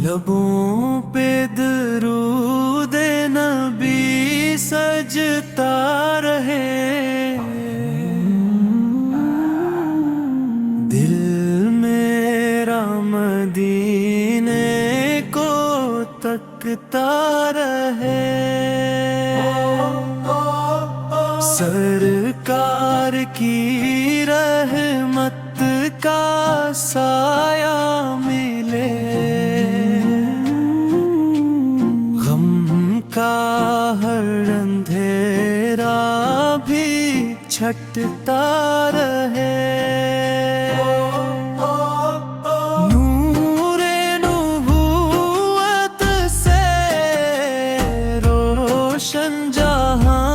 لبوں پہ درود نبی سجتا رہے، دل میرا مدینے کو تکتا رہے، سرکار کی رحمت کا سایہ ملے، غم کا ہر اندھیرا بھی چھٹتا رہے، نور نبوت سے روشن جہاں،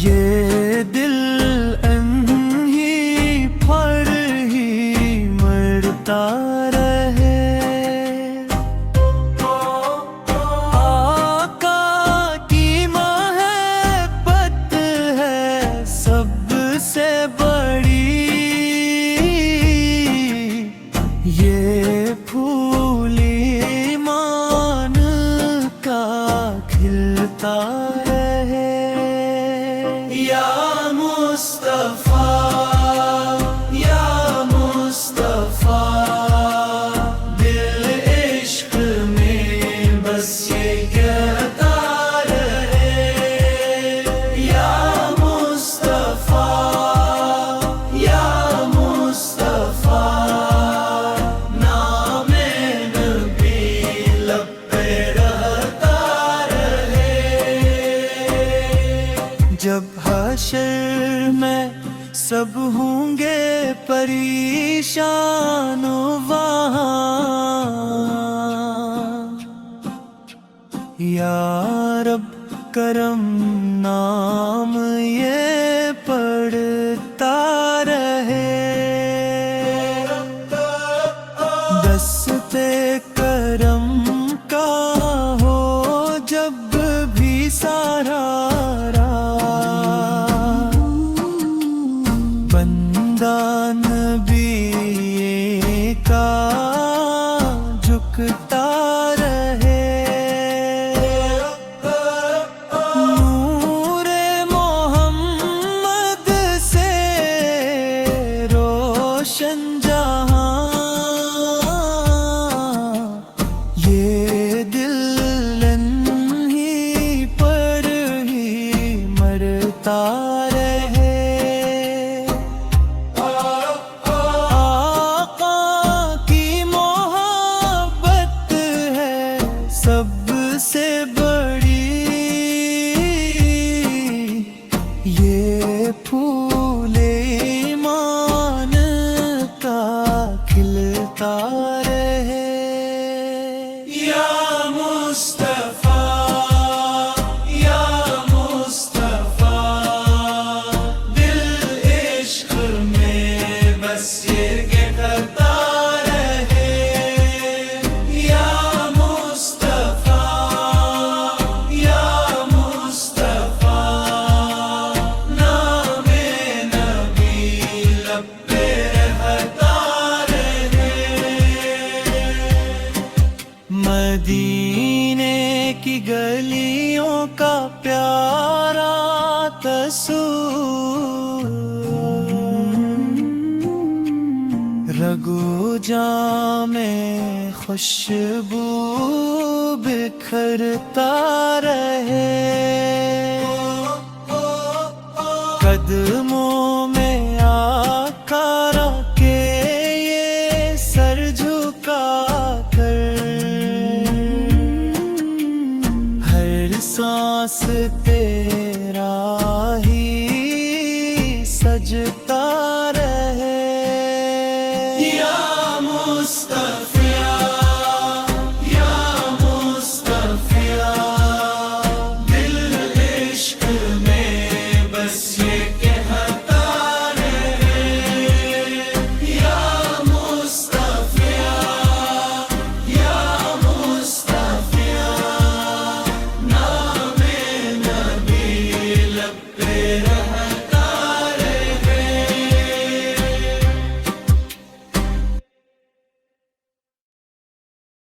یہ دل انہی پھر ہی مرتا رہے، آقا کی محبت ہے سب سے بڑی، یہ پھول ایمان کا کھلتا رہے، یا مصطفیٰ یا مصطفیٰ، دل عشق میں بس یہ کہتا رہے، یا مصطفیٰ یا مصطفیٰ، نام نبی لب پہ رہتا رہے، جب حشر میں سب ہوں گے پریشان وہاں، یا رب کرم نام یہ پڑھتا رہے، دستے کرم کا ہو جب بھی سارا بندہ نبی کا جھکتا رہے، نور محمد سے روشن جہاں، یہ دل انہی پر ہی مرتا رہے، سب سے بڑی، یہ پھول ایمان کا کھلتا رہے، یا مصطفیٰ یا مصطفیٰ، دل عشق میں بس یہ کہتا رہے، یا مدینے کی گلیوں کا پیارا تصور، رگو جام میں خوشبو بکھرتا رہے،